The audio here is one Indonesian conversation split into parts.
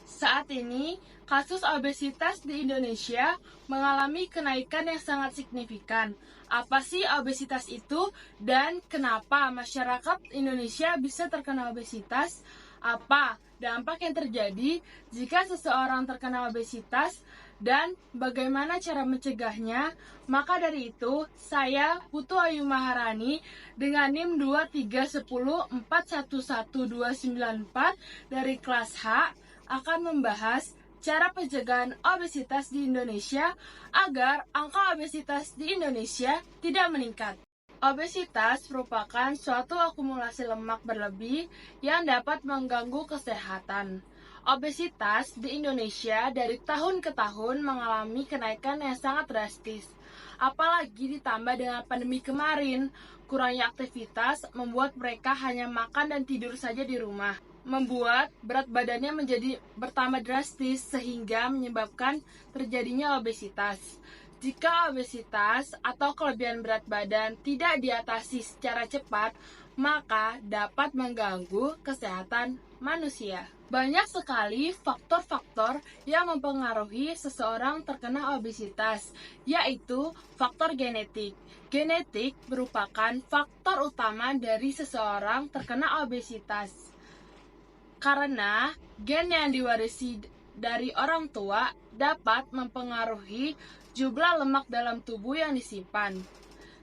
Saat ini, kasus obesitas di Indonesia mengalami kenaikan yang sangat signifikan. Apa sih obesitas itu dan kenapa masyarakat Indonesia bisa terkena obesitas? Apa dampak yang terjadi jika seseorang terkena obesitas dan bagaimana cara mencegahnya? Maka dari itu, saya Putu Ayu Maharani dengan NIM 23104111294 dari kelas H akan membahas cara pencegahan obesitas di Indonesia agar angka obesitas di Indonesia tidak meningkat. Obesitas merupakan suatu akumulasi lemak berlebih yang dapat mengganggu kesehatan. Obesitas di Indonesia dari tahun ke tahun mengalami kenaikan yang sangat drastis. Apalagi ditambah dengan pandemi kemarin, kurangnya aktivitas membuat mereka hanya makan dan tidur saja di rumah, membuat berat badannya menjadi bertambah drastis sehingga menyebabkan terjadinya obesitas. Jika obesitas atau kelebihan berat badan tidak diatasi secara cepat, maka dapat mengganggu kesehatan manusia. Banyak sekali faktor-faktor yang mempengaruhi seseorang terkena obesitas, yaitu faktor genetik. Genetik merupakan faktor utama dari seseorang terkena obesitas. Karena gen yang diwarisi dari orang tua dapat mempengaruhi jumlah lemak dalam tubuh yang disimpan.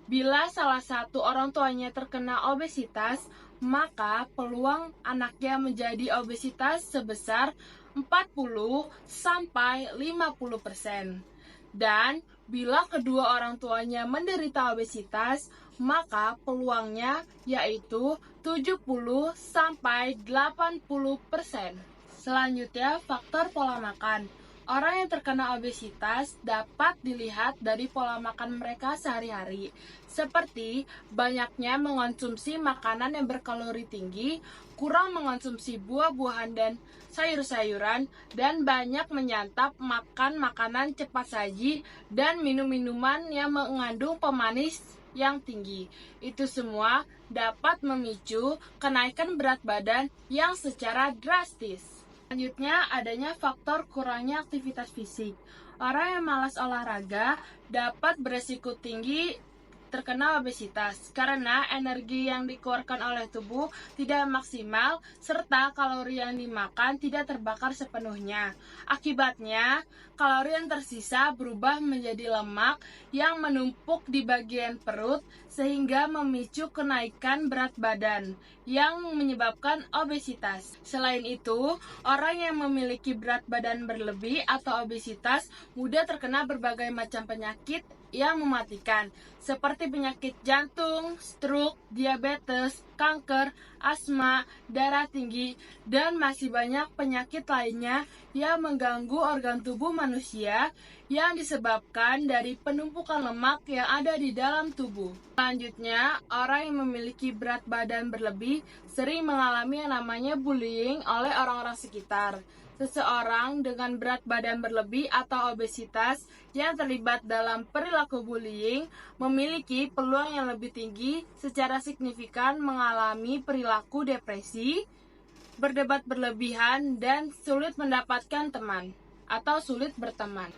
Bila salah satu orang tuanya terkena obesitas, maka peluang anaknya menjadi obesitas sebesar 40-50%. Dan bila kedua orang tuanya menderita obesitas, maka peluangnya yaitu 70-80%. Selanjutnya, faktor pola makan. Orang yang terkena obesitas dapat dilihat dari pola makan mereka sehari-hari, seperti banyaknya mengonsumsi makanan yang berkalori tinggi, kurang mengonsumsi buah-buahan dan sayur-sayuran, dan banyak menyantap makan makanan cepat saji dan minum-minuman yang mengandung pemanis yang tinggi. Itu semua dapat memicu kenaikan berat badan yang secara drastis. Selanjutnya, adanya faktor kurangnya aktivitas fisik. Orang yang malas olahraga dapat beresiko tinggi terkena obesitas karena energi yang dikeluarkan oleh tubuh tidak maksimal serta kalori yang dimakan tidak terbakar sepenuhnya. Akibatnya, kalori yang tersisa berubah menjadi lemak yang menumpuk di bagian perut sehingga memicu kenaikan berat badan yang menyebabkan obesitas. Selain itu, orang yang memiliki berat badan berlebih atau obesitas mudah terkena berbagai macam penyakit yang mematikan, seperti penyakit jantung, stroke, diabetes, kanker, asma, darah tinggi, dan masih banyak penyakit lainnya yang mengganggu organ tubuh manusia yang disebabkan dari penumpukan lemak yang ada di dalam tubuh. Selanjutnya, orang yang memiliki berat badan berlebih sering mengalami yang namanya bullying oleh orang-orang sekitar. Seseorang dengan berat badan berlebih atau obesitas yang terlibat dalam perilaku bullying memiliki peluang yang lebih tinggi secara signifikan mengalami perilaku depresi, berdebat berlebihan, dan sulit mendapatkan teman atau sulit berteman.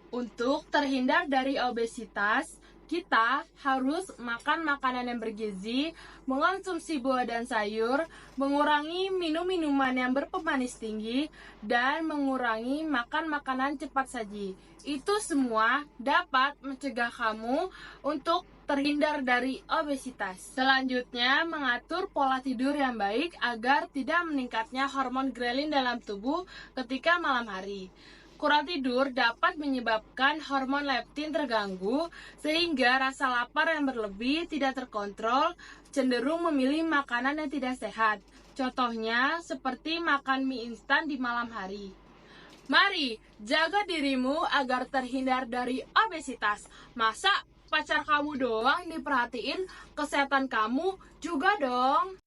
Untuk terhindar dari obesitas, kita harus makan makanan yang bergizi, mengonsumsi buah dan sayur, mengurangi minum minuman yang berpemanis tinggi, dan mengurangi makan makanan cepat saji. Itu semua dapat mencegah kamu untuk terhindar dari obesitas. Selanjutnya, mengatur pola tidur yang baik agar tidak meningkatnya hormon grelin dalam tubuh ketika malam hari. Kurang tidur dapat menyebabkan hormon leptin terganggu, sehingga rasa lapar yang berlebih tidak terkontrol, cenderung memilih makanan yang tidak sehat. Contohnya, seperti makan mie instan di malam hari. Mari, jaga dirimu agar terhindar dari obesitas. Masa pacar kamu doang diperhatiin, kesehatan kamu juga dong.